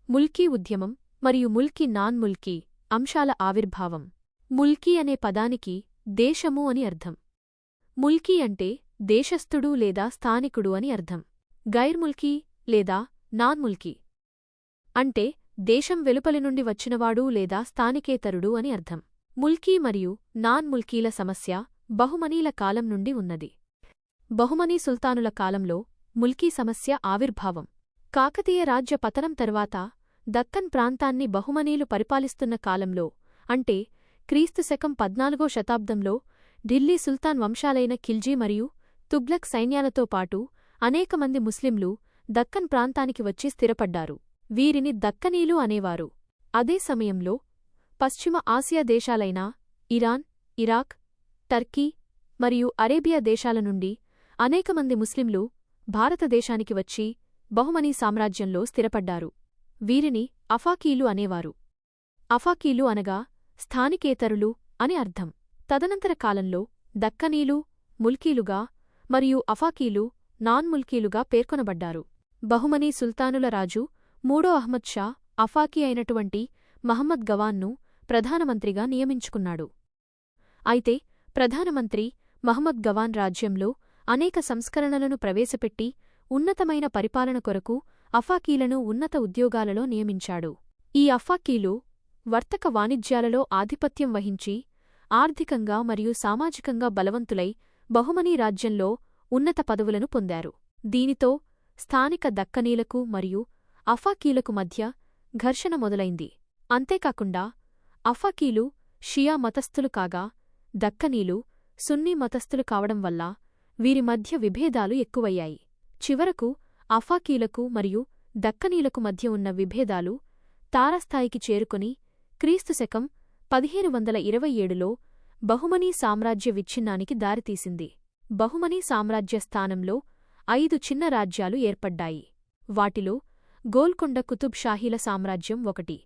ముల్కీ ఉద్యమం మరియు ముల్కీ నాన్ ముల్కీ అంశాల ఆవిర్భావం. ముల్కీ అనే పదానికి దేశము అని అర్థం. ముల్కీ అంటే దేశస్థుడు లేదా స్థానికుడు అని అర్థం. గైర్ ముల్కీ లేదా నాన్ ముల్కీ అంటే దేశం వెలుపలి నుండి వచ్చినవాడు లేదా స్థానికేతరుడు అని అర్థం. ముల్కీ మరియు నాన్ ముల్కీల సమస్య బహుమనీల కాలం నుండి ఉన్నది. బహుమనీ సుల్తానుల కాలంలో ముల్కీ సమస్య ఆవిర్భావం. కాకతీయ రాజ్య పతనం తరువాత దక్కన్ ప్రాంతాన్ని బహుమనీలు పరిపాలిస్తున్న కాలంలో, అంటే క్రీస్తు శకం 14వ శతాబ్దంలో ఢిల్లీ సుల్తాన్ వంశాలైన ఖిల్జీ మరియు తుగ్లక్ సైన్యాలతో పాటు అనేకమంది ముస్లింలు దక్కన్ ప్రాంతానికి వచ్చి స్థిరపడ్డారు. వీరిని దక్కనీలు అనేవారు. అదే సమయంలో పశ్చిమ ఆసియా దేశాలైన ఇరాన్, ఇరాక్, టర్కీ మరియు అరేబియా దేశాల నుండి అనేకమంది ముస్లింలు భారతదేశానికి వచ్చి బహుమనీ సామ్రాజ్యంలో స్థిరపడ్డారు. వీరిని అఫాకీలు అనేవారు. అఫాకీలు అనగా స్థానికేతరులు అని అర్థం. తదనంతర కాలంలో దక్కనీలు ముల్కీలుగా మరియు అఫాకీలు నాన్ ముల్కీలుగా పేర్కొనబడ్డారు. బహుమనీ సుల్తానుల రాజు మూడో అహ్మద్ షా అఫాకీ అయినటువంటి మహమ్మద్ గవాన్ను ప్రధానమంత్రిగా నియమించుకున్నాడు. అయితే ప్రధానమంత్రి మహమ్మద్ గవాన్ రాజ్యంలో అనేక సంస్కరణలను ప్రవేశపెట్టి ఉన్నతమైన పరిపాలన కొరకు అఫాకీలను ఉన్నత ఉద్యోగాలలో నియమించాడు. ఈ అఫాకీలు వర్తక వాణిజ్యాలలో ఆధిపత్యం వహించి ఆర్థికంగా మరియు సామాజికంగా బలవంతులై బహుమనీ రాజ్యంలో ఉన్నత పదవులను పొందారు. దీనితో స్థానిక దక్కనీలకు మరియు అఫాకీలకు మధ్య ఘర్షణ మొదలైంది. అంతేకాకుండా అఫాకీలు షియా మతస్థులు కాగా దక్కనీలు సున్నీ మతస్థులు కావడం వల్ల వీరి మధ్య విభేదాలు ఎక్కువయ్యాయి. చివరకు అఫాకీలకు మరియు దక్కనీలకు మధ్య ఉన్న విభేదాలు తారస్థాయికి చేరుకొని క్రీస్తు శకం 1527లో బహుమనీ సామ్రాజ్య విచ్ఛిన్నానికి దారితీసింది. బహుమనీ సామ్రాజ్య స్థానంలో 5 చిన్న రాజ్యాలు ఏర్పడ్డాయి. వాటిలో గోల్కొండ కుతుబ్ షాహీల సామ్రాజ్యం ఒకటి.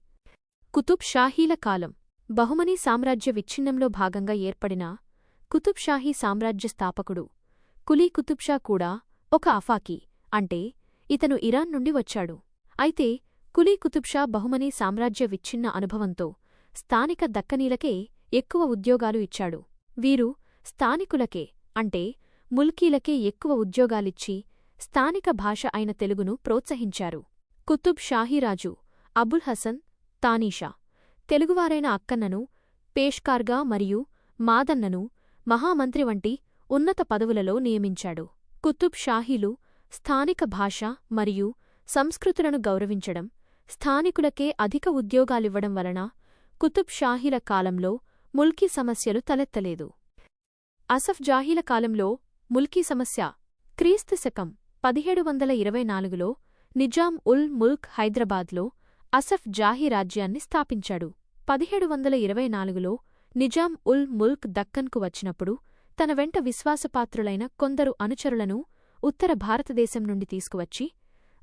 కుతుబ్ షాహీల కాలం. బహుమనీ సామ్రాజ్య విచ్ఛిన్నంలో భాగంగా ఏర్పడిన కుతుబ్ షాహీ సామ్రాజ్య స్థాపకుడు కులీ కుతుబ్ షా కూడా ఒక అఫాకీ, అంటే ఇతను ఇరాన్ నుండి వచ్చాడు. అయితే కులీ కుతుబ్ షా బహుమనీ సామ్రాజ్య విచ్ఛిన్న అనుభవంతో స్థానిక దక్కనీలకే ఎక్కువ ఉద్యోగాలు ఇచ్చాడు. వీరు స్థానికులకే, అంటే ముల్కీలకే ఎక్కువ ఉద్యోగాలిచ్చి స్థానిక భాష అయిన తెలుగును ప్రోత్సహించారు. కుతుబ్ షాహీరాజు అబుల్ హసన్ తానీషా తెలుగువారైన అక్కన్నను పేష్కార్గా మరియు మాదన్నను మహామంత్రి వంటి ఉన్నత పదవులలో నియమించాడు. కుతుబ్ షాహీలు స్థానిక భాష మరియు సంస్కృతులను గౌరవించడం, స్థానికులకే అధిక ఉద్యోగాలివ్వడం వలన కుతుబ్ షాహీల కాలంలో ముల్కీ సమస్యలు తలెత్తలేదు. అసఫ్ జాహీల కాలంలో ముల్కీ సమస్య. క్రీస్తు శకం 1724లో నిజాం ఉల్ ముల్క్ హైదరాబాద్లో అసఫ్ జాహీ రాజ్యాన్ని స్థాపించాడు. 1724లో నిజాం ఉల్ ముల్క్ దక్కన్కు వచ్చినప్పుడు తన వెంట విశ్వాసపాత్రులైన కొందరు అనుచరులను ఉత్తర భారతదేశం నుండి తీసుకువచ్చి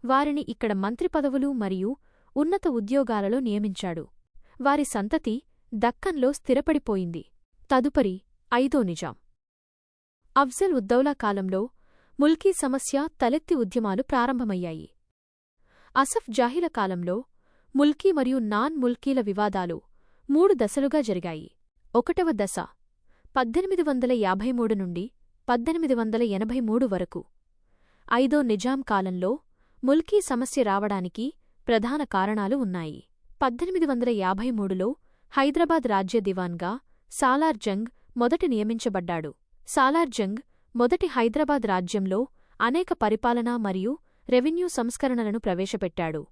వారిని ఇక్కడ మంత్రి పదవులు మరియు ఉన్నత ఉద్యోగాలలో నియమించాడు. వారి సంతతి దక్కన్లో స్థిరపడిపోయింది. తదుపరి 5వ నిజాం అఫ్జల్ ఉద్దౌలా కాలంలో ముల్కీ సమస్య తలెత్తి ఉద్యమాలు ప్రారంభమయ్యాయి. అసఫ్ జాహీల కాలంలో ముల్కీ మరియు నాన్ ముల్కీల వివాదాలు 3 దశలుగా జరిగాయి. 1వ దశ 1853 నుండి 1883 వరకు. 5వ నిజాం కాలంలో ముల్కీ సమస్య రావడానికి ప్రధాన కారణాలు ఉన్నాయి. 1853లో హైదరాబాద్ రాజ్య దివాన్గా సాలార్ జంగ్ మొదటి నియమించబడ్డాడు. సాలార్ జంగ్ మొదటి హైదరాబాద్ రాజ్యంలో అనేక పరిపాలనా మరియు రెవెన్యూ సంస్కరణలను ప్రవేశపెట్టాడు.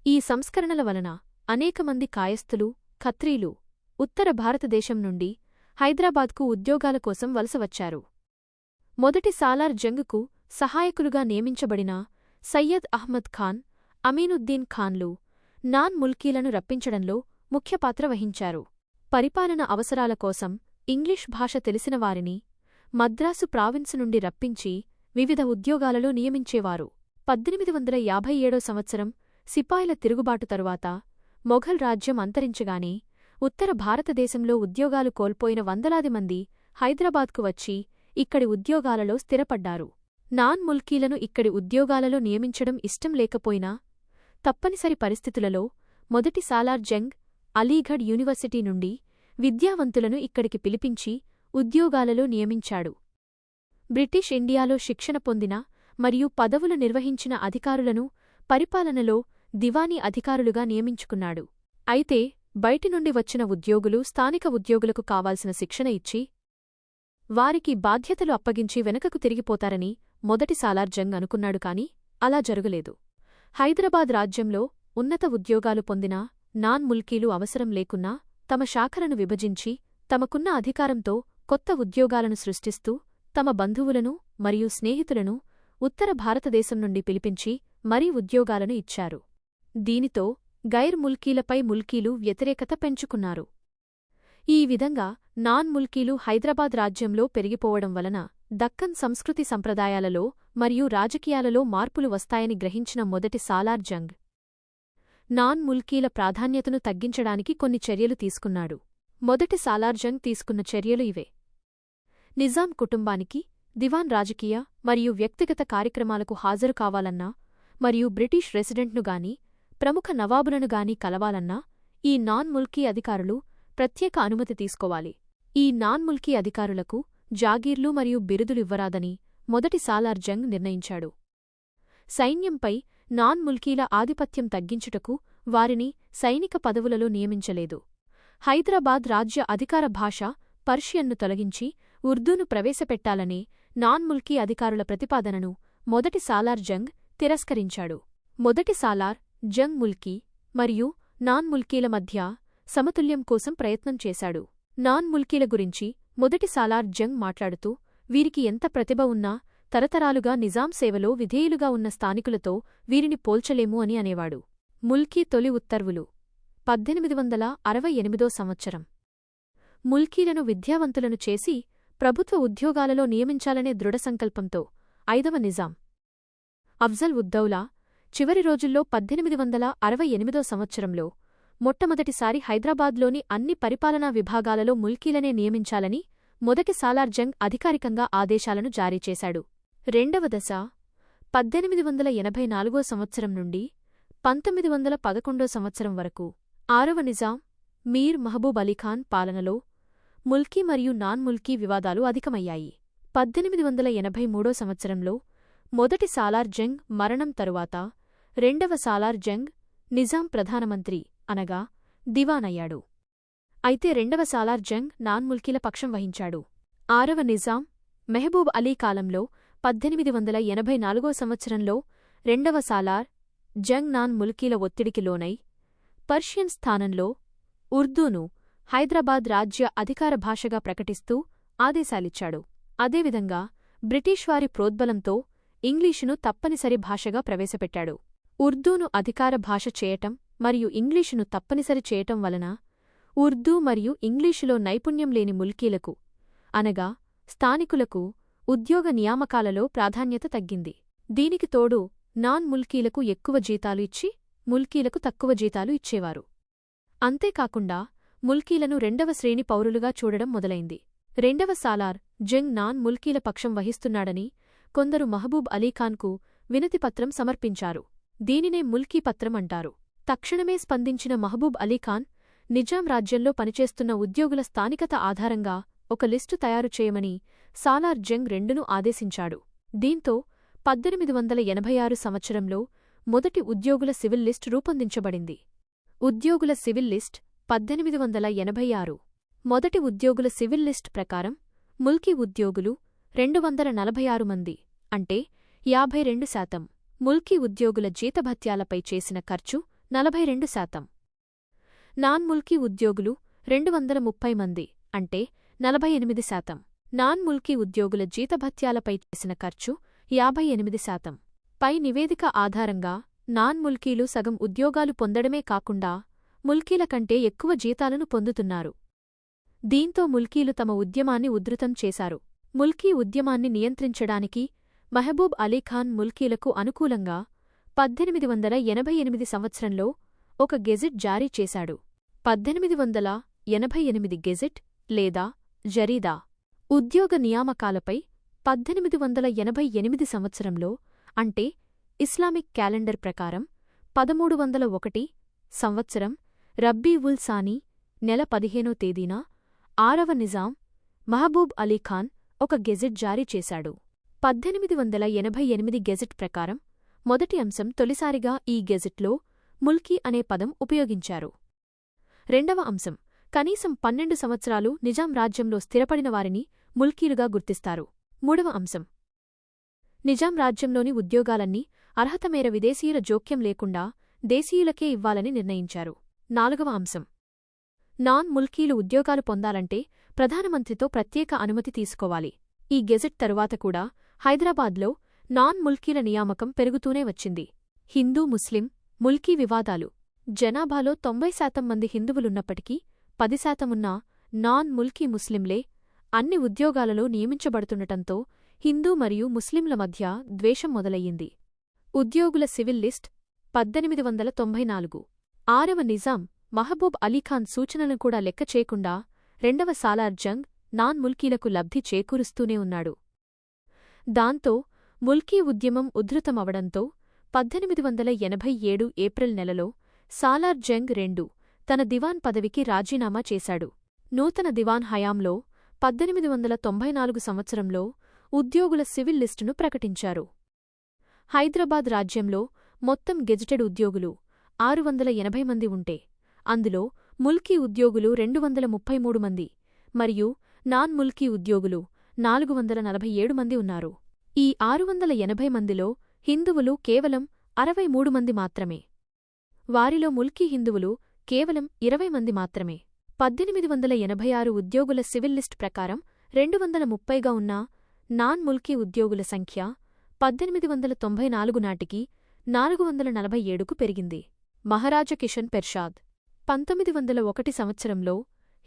ఈ సంస్కరణల వలన అనేకమంది కాయస్థులు, ఖత్రీలు ఉత్తర భారతదేశం నుండి హైదరాబాద్కు ఉద్యోగాల కోసం వలసవచ్చారు. మొదటి సాలార్ జంగ్కు సహాయకులుగా నియమించబడిన సయ్యద్ అహ్మద్ ఖాన్, అమీనుద్దీన్ ఖాన్లు నాన్ ముల్కీలను రప్పించడంలో ముఖ్యపాత్ర వహించారు. పరిపాలన అవసరాల కోసం ఇంగ్లీష్ భాష తెలిసినవారిని మద్రాసు ప్రావిన్సు నుండి రప్పించి వివిధ ఉద్యోగాలలో నియమించేవారు. 1857 సంవత్సరం సిపాయిల తిరుగుబాటు తరువాత మొఘల్ రాజ్యం అంతరించగానే ఉత్తర భారతదేశంలో ఉద్యోగాలు కోల్పోయిన వందలాది మంది హైదరాబాద్కు వచ్చి ఇక్కడి ఉద్యోగాలలో స్థిరపడ్డారు. నాన్ ముల్కీలను ఇక్కడి ఉద్యోగాలలో నియమించడం ఇష్టం లేకపోయినా తప్పనిసరి పరిస్థితులలో మొదటి సాలార్ జంగ్ అలీఘడ్ యూనివర్సిటీ నుండి విద్యావంతులను ఇక్కడికి పిలిపించి ఉద్యోగాలలో నియమించాడు. బ్రిటిష్ ఇండియాలో శిక్షణ పొందిన మరియు పదవులు నిర్వహించిన అధికారులను పరిపాలనలో దివానీ అధికారులుగా నియమించుకున్నాడు. అయితే బయటి నుండి వచ్చిన ఉద్యోగులు స్థానిక ఉద్యోగులకు కావాల్సిన శిక్షణ ఇచ్చి వారికి బాధ్యతలు అప్పగించి వెనకకు తిరిగిపోతారని మొదటి సాలార్ జంగ్ అనుకున్నాడు కాని అలా జరగలేదు. హైదరాబాద్ రాజ్యంలో ఉన్నత ఉద్యోగాలు పొందిన నాన్ ముల్కీలు అవసరం లేకున్నా తమ శాఖలను విభజించి తమకున్న అధికారంతో కొత్త ఉద్యోగాలను సృష్టిస్తూ తమ బంధువులను మరియు స్నేహితులను ఉత్తర భారతదేశం నుండి పిలిపించి మరీ ఉద్యోగాలను ఇచ్చారు. దీనితో గైర్ ముల్కీలపై ముల్కీలు వ్యతిరేకత పెంచుకున్నారు. ఈ విధంగా నాన్ ముల్కీలు హైదరాబాద్ రాజ్యంలో పెరిగిపోవడం వలన దక్కన్ సంస్కృతి సంప్రదాయాలలో మరియు రాజకీయాలలో మార్పులు వస్తాయని గ్రహించిన మొదటి సాలార్ జంగ్ నాన్ ముల్కీల ప్రాధాన్యతను తగ్గించడానికి కొన్ని చర్యలు తీసుకున్నాడు. మొదటి సాలార్ జంగ్ తీసుకున్న చర్యలు ఇవే: నిజాం కుటుంబానికి దివాన్ రాజకీయ మరియు వ్యక్తిగత కార్యక్రమాలకు హాజరు కావాలన్నా మరియు బ్రిటిష్ రెసిడెంట్నుగాని ప్రముఖ నవాబులనుగాని కలవాలన్నా ఈ నాన్ ముల్కీ అధికారులు ప్రత్యేక అనుమతి తీసుకోవాలి. ఈ నాన్ ముల్కీ అధికారులకు జాగీర్లు మరియు బిరుదులివ్వరాదని మొదటి సాలార్ జంగ్ నిర్ణయించాడు. సైన్యంపై నాన్ ముల్కీల ఆధిపత్యం తగ్గించుటకు వారిని సైనిక పదవులలో నియమించలేదు. హైదరాబాద్ రాజ్య అధికార భాష పర్షియన్ను తొలగించి ఉర్దూను ప్రవేశపెట్టాలనే నాన్ ముల్కీ అధికారుల ప్రతిపాదనను మొదటి సాలార్ జంగ్ తిరస్కరించాడు. మొదటి సాలార్ జంగ్ ముల్కీ మరియు నాన్ ముల్కీల మధ్య సమతుల్యం కోసం ప్రయత్నం చేశాడు. నాన్ ముల్కీల గురించి మొదటి సాలార్ జంగ్ మాట్లాడుతూ, వీరికి ఎంత ప్రతిభ ఉన్నా తరతరాలుగా నిజాం సేవలో విధేయులుగా ఉన్న స్థానికులతో వీరిని పోల్చలేము అని అనేవాడు. ముల్కీ తొలి ఉత్తర్వులు 1868 సంవత్సరం. ముల్కీలను విద్యావంతులను చేసి ప్రభుత్వ ఉద్యోగాలలో నియమించాలనే దృఢసంకల్పంతో 5వ నిజాం అఫ్జల్ ఉద్దౌలా చివరి రోజుల్లో 1868 సంవత్సరంలో మొట్టమొదటిసారి హైదరాబాద్లోని అన్ని పరిపాలనా విభాగాలలో ముల్కీలనే నియమించాలని మొదటి సాలార్ జంగ్ అధికారికంగా ఆదేశాలను జారీ చేశాడు. రెండవ దశ 1884 సంవత్సరం నుండి 1911 సంవత్సరం వరకు 6వ నిజాం మీర్ మహబూబ్ అలీఖాన్ పాలనలో ముల్కీ మరియు నాన్ ముల్కీ వివాదాలు అధికమయ్యాయి. 1883 సంవత్సరంలో మొదటి సాలార్ జంగ్ మరణం తరువాత రెండవ సాలార్ జంగ్ నిజాం ప్రధానమంత్రి అనగా దివాన్ అయ్యాడు. అయితే రెండవ సాలార్ జంగ్ నాన్ ముల్కీల పక్షం వహించాడు. 6వ నిజాం మెహబూబ్ అలీ కాలంలో 1884 సంవత్సరంలో రెండవ సాలార్ జంగ్ నాన్ ముల్కీల ఒత్తిడికి లోనై పర్షియన్ స్థానంలో ఉర్దూను హైదరాబాద్ రాజ్య అధికార భాషగా ప్రకటిస్తూ ఆదేశాలిచ్చాడు. అదేవిధంగా బ్రిటిష్వారి ప్రోద్బలంతో ఇంగ్లీషును తప్పనిసరి భాషగా ప్రవేశపెట్టాడు. ఉర్దూను అధికార భాష చేయటం మరియు ఇంగ్లీషును తప్పనిసరి చేయటం వలన ఉర్దూ మరియు ఇంగ్లీషులో నైపుణ్యం లేని ముల్కీలకు అనగా స్థానికులకు ఉద్యోగ నియామకాలలో ప్రాధాన్యత తగ్గింది. దీనికి తోడు నాన్ ముల్కీలకు ఎక్కువ జీతాలు ఇచ్చి ముల్కీలకు తక్కువ జీతాలు ఇచ్చేవారు. అంతేకాకుండా ముల్కీలను రెండవ శ్రేణి పౌరులుగా చూడడం మొదలైంది. రెండవ సాలార్ జంగ్ నాన్ ముల్కీల పక్షం వహిస్తున్నాడని కొందరు మహబూబ్ అలీఖాన్కు వినతిపత్రం సమర్పించారు. దీనినే ముల్కీ పత్రం అంటారు. తక్షణమే స్పందించిన మహబూబ్ అలీఖాన్ నిజాం రాజ్యంలో పనిచేస్తున్న ఉద్యోగుల స్థానికత ఆధారంగా ఒక లిస్టు తయారు చేయమని సాలార్ జంగ్ రెండును ఆదేశించాడు. దీంతో 1886 సంవత్సరంలో మొదటి ఉద్యోగుల సివిల్ లిస్ట్ రూపొందించబడింది. ఉద్యోగుల సివిల్ లిస్ట్ 1886. మొదటి ఉద్యోగుల సివిల్ లిస్ట్ ప్రకారం ముల్కీ ఉద్యోగులు 246 మంది, అంటే 52%. ముల్కీ ఉద్యోగుల జీతభత్యాలపై చేసిన ఖర్చు 42%. నాన్ ముల్కీ ఉద్యోగులు 230 మంది, అంటే 48%. నాన్ ముల్కీ ఉద్యోగుల జీతభత్యాలపై చేసిన ఖర్చు 58%. పై నివేదిక ఆధారంగా నాన్ ముల్కీలు సగం ఉద్యోగాలు పొందడమే కాకుండా ముల్కీల కంటే ఎక్కువ జీతాలను పొందుతున్నారు. దీంతో ముల్కీలు తమ ఉద్యమాన్ని ఉధృతం చేశారు. ముల్కీ ఉద్యమాన్ని నియంత్రించడానికి మహబూబ్ అలీఖాన్ ముల్కీలకు అనుకూలంగా 1888 సంవత్సరంలో ఒక గెజిట్ జారీ చేశాడు. 1888 గెజిట్ లేదా జరీదా ఉద్యోగ నియామకాలపై 1888 సంవత్సరంలో, అంటే ఇస్లామిక్ క్యాలెండర్ ప్రకారం 1301 సంవత్సరం రబ్బీ ఉల్ సానీ నెల 15వ తేదీన 6వ నిజాం మహబూబ్ అలీఖాన్ ఒక గెజెట్ జారీ చేశాడు. 1888 గెజెట్ ప్రకారం మొదటి అంశం తొలిసారిగా ఈ గెజెట్లో ముల్కీ అనే పదం ఉపయోగించారు. రెండవ అంశం కనీసం 12 సంవత్సరాలు నిజాం రాజ్యంలో స్థిరపడిన వారిని ముల్కీలుగా గుర్తిస్తారు. మూడవ అంశం నిజాం రాజ్యంలోని ఉద్యోగాలన్నీ అర్హత మేర విదేశీయుల జోక్యం లేకుండా దేశీయులకే ఇవ్వాలని నిర్ణయించారు. నాలుగవ అంశం నాన్ ముల్కీలు ఉద్యోగాలు పొందాలంటే ప్రధానమంత్రితో ప్రత్యేక అనుమతి తీసుకోవాలి. ఈ గెజెట్ తరువాత కూడా హైదరాబాద్లో నాన్ ముల్కీల నియామకం పెరుగుతూనే వచ్చింది. హిందూ ముస్లిం ముల్కీ వివాదాలు జనాభాలో 90% మంది హిందువులున్నప్పటికీ 10% ఉన్న నాన్ ముల్కీ ముస్లింలే అన్ని ఉద్యోగాలలో నియమించబడుతుండటంతో హిందూ మరియు ముస్లింల మధ్య ద్వేషం మొదలయ్యింది. ఉద్యోగుల సివిల్ లిస్ట్ 1894 6వ నిజాం మహబూబ్ అలీఖాన్ సూచనలను కూడా లెక్క చేయకుండా రెండవ సాలార్ జంగ్ నాన్ ముల్కీలకు లబ్ధి చేకూరుస్తూనే ఉన్నాడు. దాంతో ముల్కీ ఉద్యమం ఉధృతమవడంతో 1887 ఏప్రిల్ నెలలో సాలార్ జంగ్ II తన దివాన్ పదవికి రాజీనామా చేశాడు. నూతన దివాన్ హయాంలో 1894 సంవత్సరంలో ఉద్యోగుల సివిల్ లిస్టును ప్రకటించారు. హైదరాబాద్ రాజ్యంలో మొత్తం గెజిటెడ్ ఉద్యోగులు 680 మంది ఉంటే అందులో ముల్కీ ఉద్యోగులు 233 మంది మరియు నాన్ ముల్కీ ఉద్యోగులు 447 మంది ఉన్నారు. ఈ 680 మందిలో హిందువులు కేవలం 63 మంది మాత్రమే. వారిలో ముల్కీ హిందువులు కేవలం 20 మంది మాత్రమే. 1886 ఉద్యోగుల సివిల్ లిస్ట్ ప్రకారం 230గా ఉన్న నాన్ ముల్కీ ఉద్యోగుల సంఖ్య 1894 నాటికి 447కు పెరిగింది. మహారాజా కిషన్ పెర్షాద్ 1901 సంవత్సరంలో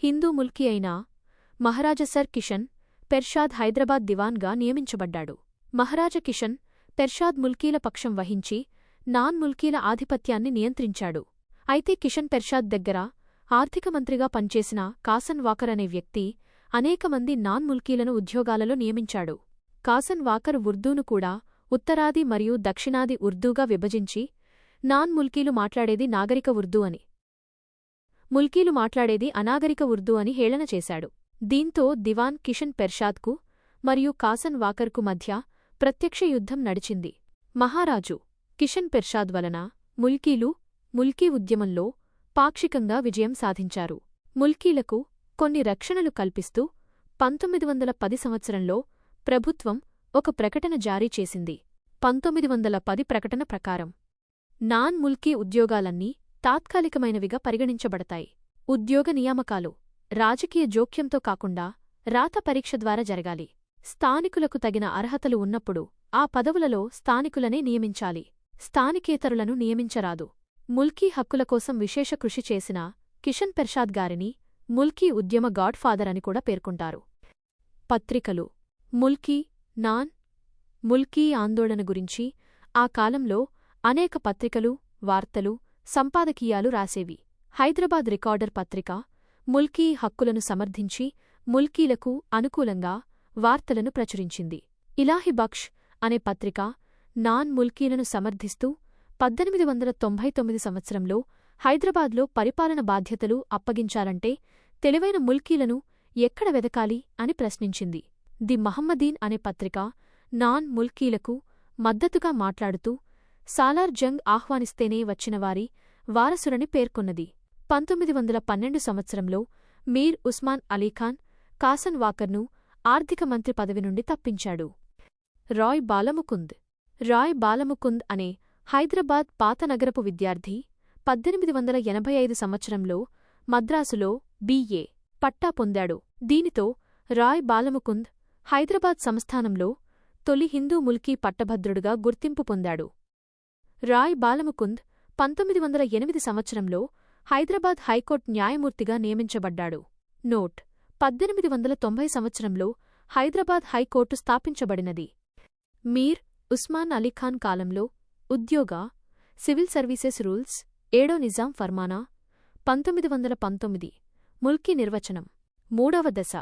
హిందూ ముల్కీ అయిన మహారాజా సర్ కిషన్ పెర్షాద్ హైదరాబాద్ దివాన్గా నియమించబడ్డాడు. మహారాజా కిషన్ పెర్షాద్ ముల్కీల పక్షం వహించి నాన్ ముల్కీల ఆధిపత్యాన్ని నియంత్రించాడు. అయితే కిషన్ పెర్షాద్ దగ్గర ఆర్థిక మంత్రిగా పనిచేసిన కాసన్ వాకర్ అనే వ్యక్తి అనేక మంది నాన్ ముల్కీలను ఉద్యోగాలలో నియమించాడు. కాసన్ వాకర్ ఉర్దూను కూడా ఉత్తరాది మరియు దక్షిణాది ఉర్దూగా విభజించి నాన్ ముల్కీలు మాట్లాడేది నాగరిక ఉర్దూ అని, ముల్కీలు మాట్లాడేది అనాగరిక ఉర్దూ అని హేళన చేశాడు. దీంతో దివాన్ కిషన్ పెర్షాద్కు మరియు కాసన్ వాకర్కు మధ్య ప్రత్యక్ష యుద్ధం నడిచింది. మహారాజు కిషన్ పెర్షాద్ వలన ముల్కీలు ముల్కీ ఉద్యమంలో పాక్షికంగా విజయం సాధించారు. ముల్కీలకు కొన్ని రక్షణలు కల్పిస్తూ 1910 సంవత్సరంలో ప్రభుత్వం ఒక ప్రకటన జారీ చేసింది. 1910 ప్రకటన ప్రకారం నాన్ ముల్కీ ఉద్యోగాలన్నీ తాత్కాలికమైనవిగా పరిగణించబడతాయి. ఉద్యోగ నియామకాలు రాజకీయ జోక్యంతో కాకుండా రాత పరీక్ష ద్వారా జరగాలి. స్థానికులకు తగిన అర్హతలు ఉన్నప్పుడు ఆ పదవులలో స్థానికులనే నియమించాలి. స్థానికేతరులను నియమించరాదు. ముల్కీ హక్కుల కోసం విశేష కృషి చేసిన కిషన్ పెర్షాద్ గారిని ముల్కీ ఉద్యమ గాడ్ ఫాదర్ అని కూడా పేర్కొంటారు. పత్రికలు ముల్కీ నాన్ ముల్కీ ఆందోళన గురించి ఆ కాలంలో అనేక పత్రికలు వార్తలు సంపాదకీయాలు రాసేవి. హైదరాబాద్ రికార్డర్ పత్రిక ముల్కీ హక్కులను సమర్థించి ముల్కీలకు అనుకూలంగా వార్తలను ప్రచురించింది. ఇలాహి బక్ష్ అనే పత్రిక నాన్ ముల్కీలను సమర్థిస్తూ 1899 సంవత్సరంలో హైదరాబాద్లో పరిపాలన బాధ్యతలు అప్పగించాలంటే తెలివైన ముల్కీలను ఎక్కడ వెదకాలి అని ప్రశ్నించింది. ది మహమ్మదీన్ అనే పత్రిక నాన్ ముల్కీలకు మద్దతుగా మాట్లాడుతూ సాలార్ జంగ్ ఆహ్వానిస్తేనే వచ్చినవారి వారసురని పేర్కొన్నది. 1912 సంవత్సరంలో మీర్ ఉస్మాన్ అలీఖాన్ కాసన్ వాకర్ను ఆర్థిక మంత్రి పదవి నుండి తప్పించాడు. రాయ్ బాలముకుంద్ అనే హైదరాబాద్ పాతనగరపు విద్యార్థి 1885 సంవత్సరంలో మద్రాసులో B.A. పట్టా పొందాడు. దీనితో రాయ్ బాలముకుంద్ హైదరాబాద్ సంస్థానంలో తొలి హిందూ ముల్కీ పట్టభద్రుడుగా గుర్తింపు పొందాడు. రాయ్ బాలముకుంద్ 1908 సంవత్సరంలో హైదరాబాద్ హైకోర్టు న్యాయమూర్తిగా నియమించబడ్డాడు. నోట్ 1890 సంవత్సరంలో హైదరాబాద్ హైకోర్టు స్థాపించబడినది. మీర్ ఉస్మాన్ అలీఖాన్ కాలంలో ఉద్యోగ సివిల్ సర్వీసెస్ రూల్స్ 7వ నిజాం ఫర్మానా 1919 ముల్కీ నిర్వచనం 3వ దశ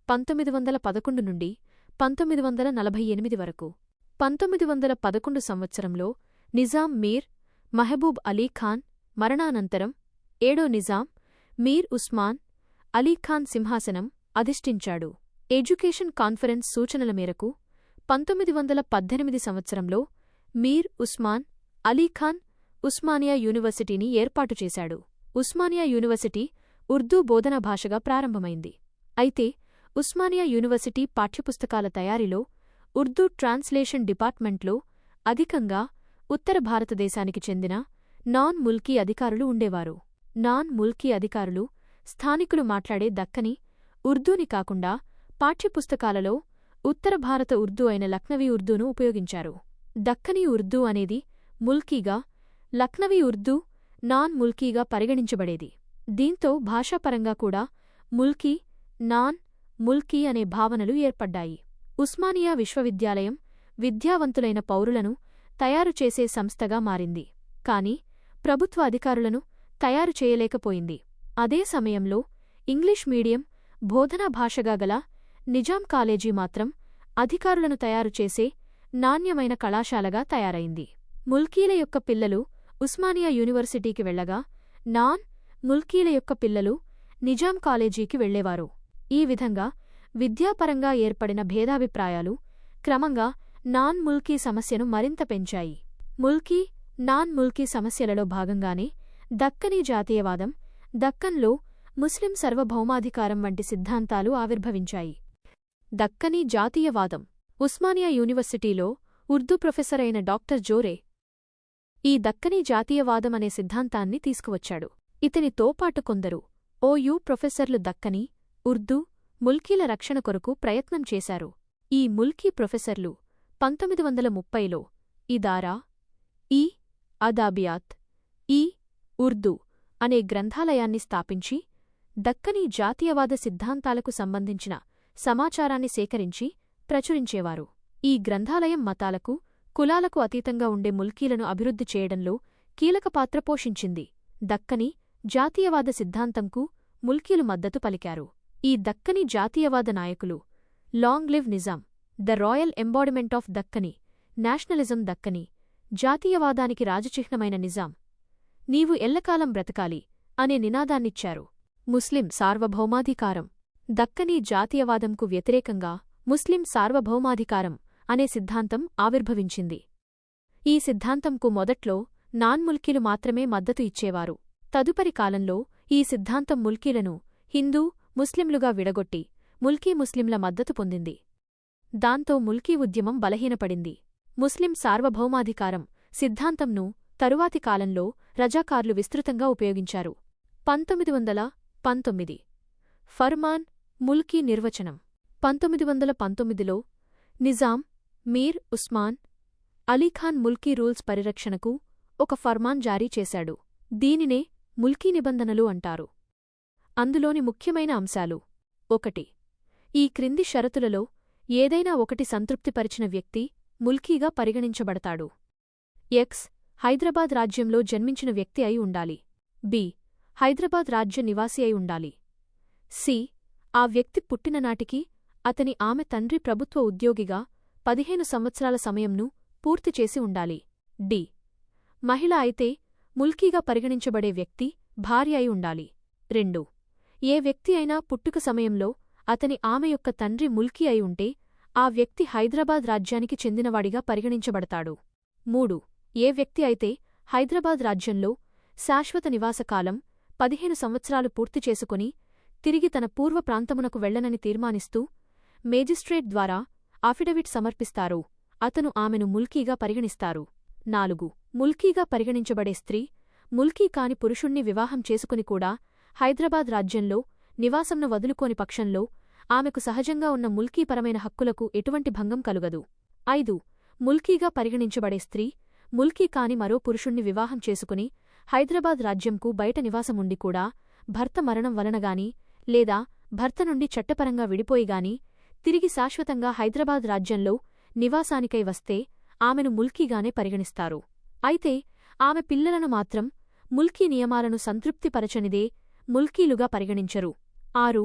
1911 నుండి 1948 వరకు 1911 సంవత్సరంలో నిజాం మీర్ మహబూబ్ అలీ ఖాన్ మరణానంతరం 7వ నిజాం మీర్ ఉస్మాన్ అలీఖాన్ సింహాసనం అధిష్ఠించాడు. ఎడ్యుకేషన్ కాన్ఫరెన్స్ సూచనల మేరకు 1918 సంవత్సరంలో మీర్ ఉస్మాన్ అలీఖాన్ ఉస్మానియా యూనివర్సిటీని ఏర్పాటు చేశాడు. ఉస్మానియా యూనివర్సిటీ ఉర్దూ బోధనా భాషగా ప్రారంభమైంది. అయితే ఉస్మానియా యూనివర్సిటీ పాఠ్యపుస్తకాల తయారీలో ఉర్దూ ట్రాన్స్లేషన్ డిపార్ట్మెంట్లో అధికంగా ఉత్తర భారతదేశానికి చెందిన నాన్ ముల్కీ అధికారులు ఉండేవారు. నాన్ ముల్కీ అధికారులు స్థానికులు మాట్లాడే దక్కనీ ఉర్దూని కాకుండా పాఠ్యపుస్తకాలలో ఉత్తర భారత ఉర్దూ అయిన లక్నవీ ఉర్దూను ఉపయోగించారు. దక్కనీ ఉర్దూ అనేది ముల్కీగా, లక్నవీ ఉర్దూ నాన్ ముల్కీగా పరిగణించబడేది. దీంతో భాషాపరంగా కూడా ముల్కీ, నాన్ ముల్కీ అనే భావనలు ఏర్పడ్డాయి. ఉస్మానియా విశ్వవిద్యాలయం విద్యావంతులైన పౌరులను తయారుచేసే సంస్థగా మారింది. కాని ప్రభుత్వ అధికారులను తయారు చేయలేకపోయింది. అదే సమయంలో ఇంగ్లీష్ మీడియం బోధనా భాషగా గల నిజాం కాలేజీ మాత్రం అధికారులను తయారుచేసే నాణ్యమైన కళాశాలగా తయారైంది. ముల్కీల యొక్క పిల్లలు ఉస్మానియా యూనివర్సిటీకి వెళ్లగా నాన్ ముల్కీల యొక్క పిల్లలు నిజాం కాలేజీకి వెళ్లేవారు. ఈ విధంగా విద్యాపరంగా ఏర్పడిన భేదాభిప్రాయాలు క్రమంగా నాన్ ముల్కీ సమస్యను మరింత పెంచాయి. ముల్కీ, నాన్ ముల్కీ సమస్యలలో భాగంగానే దక్కనీ జాతీయవాదం, దక్కన్లో ముస్లిం సర్వభౌమాధికారం వంటి సిద్ధాంతాలు ఆవిర్భవించాయి. దక్కనీ జాతీయవాదం. ఉస్మానియా యూనివర్సిటీలో ఉర్దూ ప్రొఫెసర్ అయిన డాక్టర్ జోరే ఈ దక్కనీ జాతీయవాదం అనే సిద్ధాంతాన్ని తీసుకువచ్చాడు. ఇతనితో పాటు కొందరు ఓయూ ప్రొఫెసర్లు దక్కనీ, ఉర్దూ, ముల్కీల రక్షణ కొరకు ప్రయత్నం చేశారు. ఈ ముల్కీ ప్రొఫెసర్లు 1930లో ఇదారా ఈ అదాబియాత్ ఈ ఉర్దూ అనే గ్రంథాలయాన్ని స్థాపించి దక్కనీ జాతీయవాద సిద్ధాంతాలకు సంబంధించిన సమాచారాన్ని సేకరించి ప్రచురించేవారు. ఈ గ్రంథాలయం మతాలకు, కులాలకు అతీతంగా ఉండే ముల్కీలను అభివృద్ధి చేయడంలో కీలక పాత్ర పోషించింది. దక్కనీ జాతీయవాద సిద్ధాంతంకు ముల్కీలు మద్దతు పలికారు. ఈ దక్కనీ జాతీయవాద నాయకులు long live Nizam, the royal embodiment of Deccani, nationalism Deccani, జాతీయవాదానికి రాజచిహ్నమైన నిజాం, నీవు ఎల్లకాలం బ్రతకాలి అనే నినాదాన్నిచ్చారు. ముస్లిం సార్వభౌమాధికారం. దక్కనీ జాతీయవాదంకు వ్యతిరేకంగా ముస్లిం సార్వభౌమాధికారం అనే సిద్ధాంతం ఆవిర్భవించింది. ఈ సిద్ధాంతంకు మొదట్లో నాన్ముల్కీలు మాత్రమే మద్దతు ఇచ్చేవారు. తదుపరి కాలంలో ఈ సిద్ధాంతం ముల్కీలను హిందూ, ముస్లింలుగా విడగొట్టి ముల్కీ ముస్లింల మద్దతు పొందింది. దాంతో ముల్కీ ఉద్యమం బలహీనపడింది. ముస్లిం సార్వభౌమాధికారం సిద్ధాంతంను తరువాతి కాలంలో రజాకార్లు విస్తృతంగా ఉపయోగించారు. 1919 ఫర్మాన్ ముల్కీ నిర్వచనం. 1919లో నిజాం మీర్ ఉస్మాన్ అలీఖాన్ ముల్కీ రూల్స్ పరిరక్షణకు ఒక ఫర్మాన్ జారీ చేశాడు. దీనినే ముల్కీ నిబంధనలు అంటారు. అందులోని ముఖ్యమైన అంశాలు: 1. ఈ క్రింది షరతులలో ఏదైనా ఒకటి సంతృప్తిపరిచిన వ్యక్తి ముల్కీగా పరిగణించబడతాడు. ఎక్స్ హైదరాబాద్ రాజ్యంలో జన్మించిన వ్యక్తి అయి ఉండాలి. బి హైదరాబాద్ రాజ్య నివాసి అయి ఉండాలి. సి ఆ వ్యక్తి పుట్టిననాటికి అతని ఆమె తండ్రి ప్రభుత్వ ఉద్యోగిగా 15 సంవత్సరాల సమయంను పూర్తిచేసి ఉండాలి. డి మహిళ అయితే ముల్కీగా పరిగణించబడే వ్యక్తి భార్య అయి ఉండాలి. 2. ఏ వ్యక్తి అయినా పుట్టుక సమయంలో అతని ఆమె యొక్క తండ్రి ముల్కీ అయి ఉంటే ఆ వ్యక్తి హైదరాబాద్ రాజ్యానికి చెందినవాడిగా పరిగణించబడతాడు. 3. ఏ వ్యక్తి అయితే హైదరాబాద్ రాజ్యంలో శాశ్వత నివాసకాలం 15 సంవత్సరాలు పూర్తి చేసుకుని తిరిగి తన పూర్వ ప్రాంతమునకు వెళ్లనని తీర్మానిస్తూ మేజిస్ట్రేట్ ద్వారా అఫిడవిట్ సమర్పిస్తారో అతను ఆమెను ముల్కీగా పరిగణిస్తారు. 4. ముల్కీగా పరిగణించబడే స్త్రీ ముల్కీ కాని పురుషుణ్ణి వివాహం చేసుకుని కూడా హైదరాబాద్ రాజ్యంలో నివాసంను వదులుకోని పక్షంలో ఆమెకు సహజంగా ఉన్న ముల్కీపరమైన హక్కులకు ఎటువంటి భంగం కలుగదు. 5. ముల్కీగా పరిగణించబడే స్త్రీ ముల్కీ కాని మరో పురుషుణ్ణి వివాహం చేసుకుని హైదరాబాద్ రాజ్యంకు బయట నివాసముండి కూడా భర్త మరణం వలనగాని లేదా భర్త నుండి చట్టపరంగా విడిపోయిగాని తిరిగి శాశ్వతంగా హైదరాబాద్ రాజ్యంలో నివాసానికై వస్తే ఆమెను ముల్కీగానే పరిగణిస్తారు. అయితే ఆమె పిల్లలను మాత్రం ముల్కీ నియమాలను సంతృప్తిపరచనిదే ముల్కీలుగా పరిగణించరు. 6.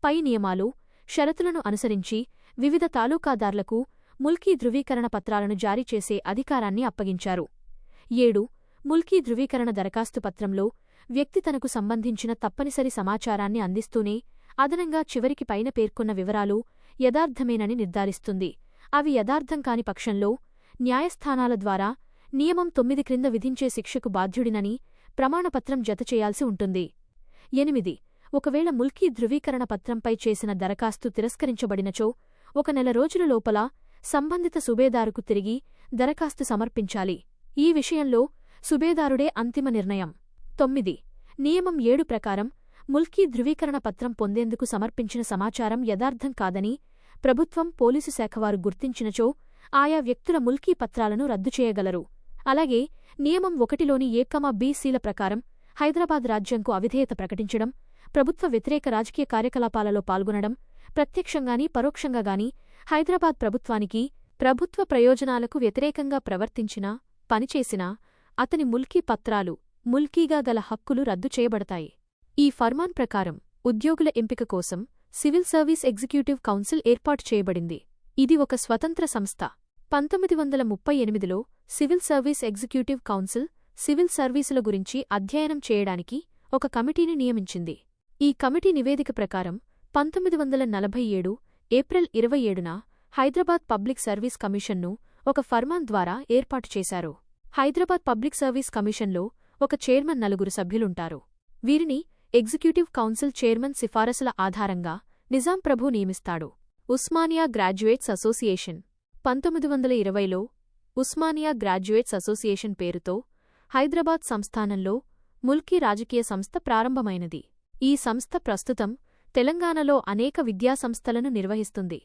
పై నియమాలు, షరతులను అనుసరించి వివిధ తాలూకాదార్లకు ముల్కీ ధృవీకరణ పత్రాలను జారీ చేసే అధికారాన్ని అప్పగించారు. 7. ముల్కీ ధృవీకరణ దరఖాస్తు పత్రంలో వ్యక్తి తనకు సంబంధించిన తప్పనిసరి సమాచారాన్ని అందిస్తూనే అదనంగా చివరికి పైన పేర్కొన్న వివరాలు యథార్థమేనని నిర్ధారిస్తుంది. అవి యథార్థం కాని పక్షంలో న్యాయస్థానాల ద్వారా నియమం 9 క్రింద విధించే శిక్షకు బాధ్యుడినని ప్రమాణపత్రం జతచేయాల్సి ఉంటుంది. 8. ఒకవేళ ముల్కీ ధృవీకరణ పత్రంపై చేసిన దరఖాస్తు తిరస్కరించబడినచో 1 నెల రోజుల లోపల సంబంధిత సుబేదారుకు తిరిగి దరఖాస్తు సమర్పించాలి. ఈ విషయంలో సుబేదారుడే అంతిమ నిర్ణయం. 9. నియమం 7 ప్రకారం ముల్కీ ధృవీకరణ పత్రం పొందేందుకు సమర్పించిన సమాచారం యథార్థం కాదని ప్రభుత్వం పోలీసు శాఖవారు గుర్తించినచో ఆయా వ్యక్తుల ముల్కీ పత్రాలను రద్దు చేయగలరు. అలాగే నియమం 1లోని A-B-Cల ప్రకారం హైదరాబాద్ రాజ్యంకు అవిధేయత ప్రకటించడం, ప్రభుత్వ వ్యతిరేక రాజకీయ కార్యకలాపాలలో పాల్గొనడం, ప్రత్యక్షంగానీ పరోక్షంగాగానీ హైదరాబాద్ ప్రభుత్వానికి, ప్రభుత్వ ప్రయోజనాలకు వ్యతిరేకంగా ప్రవర్తించినా, పనిచేసినా అతని ముల్కీ పత్రాలు, ముల్కీగా గల హక్కులు రద్దు చేయబడతాయి. ఈ ఫర్మాన్ ప్రకారం ఉద్యోగుల ఎంపిక కోసం సివిల్ సర్వీస్ ఎగ్జిక్యూటివ్ కౌన్సిల్ ఏర్పాటు చేయబడింది. ఇది ఒక స్వతంత్ర సంస్థ. 1938లో civil service executive council civil సర్వీసుల గురించి అధ్యయనం చేయడానికి ఒక కమిటీని నియమించింది. ఈ కమిటీ నివేదిక ప్రకారం 1947 ఏప్రిల్ 27న హైదరాబాద్ పబ్లిక్ సర్వీస్ కమిషన్ను ఒక ఫర్మాన్ ద్వారా ఏర్పాటు చేశారు. హైదరాబాద్ పబ్లిక్ సర్వీస్ కమిషన్లో ఒక చైర్మన్, 9 సభ్యులుంటారు. వీరిని ఎగ్జిక్యూటివ్ కౌన్సిల్ చైర్మన్ సిఫారసుల ఆధారంగా నిజాం ప్రభు నియమిస్తాడు. ఉస్మానియా గ్రాడ్యుయేట్స్ అసోసియేషన్ 1920లో ఉస్మానియా గ్రాడ్యుయేట్స్ అసోసియేషన్ పేరుతో హైదరాబాద్ సంస్థానంలో ముల్కీ రాజకీయ సంస్థ ప్రారంభమైనది. ఈ సంస్థ ప్రస్తుతం తెలంగాణలో అనేక విద్యాసంస్థలను నిర్వహిస్తుంది.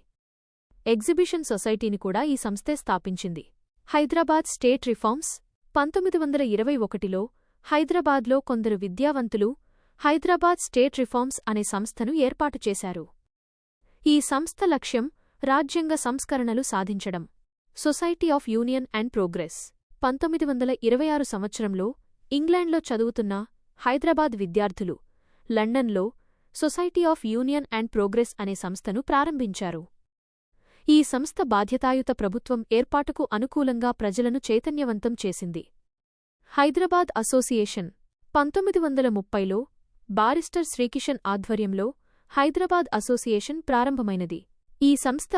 ఎగ్జిబిషన్ సొసైటీని కూడా ఈ సంస్థే స్థాపించింది. హైదరాబాద్ స్టేట్ రిఫార్మ్స్ 1921లో హైదరాబాద్లో కొందరు విద్యావంతులు హైదరాబాద్ స్టేట్ రిఫార్మ్స్ అనే సంస్థను ఏర్పాటు చేశారు. ఈ సంస్థ లక్ష్యం రాజ్యాంగ సంస్కరణలు సాధించడం. Society of union and progress 1926 సంవత్సరంలో ఇంగ్లాండ్లో చదువుతున్న హైదరాబాద్ విద్యార్థులు లండన్లో society of union and progress అనే సంస్థను ప్రారంభించారు. ఈ సంస్థ బాధ్యతాయుత ప్రభుత్వం ఏర్పాటుకు అనుకూలంగా ప్రజలను చైతన్యవంతం చేసింది. హైదరాబాద్ అసోసియేషన్ 1930లో బారిస్టర్ శ్రీకిషన్ ఆధ్వర్యంలో హైదరాబాద్ అసోసియేషన్ ప్రారంభమైనది. ఈ సంస్థ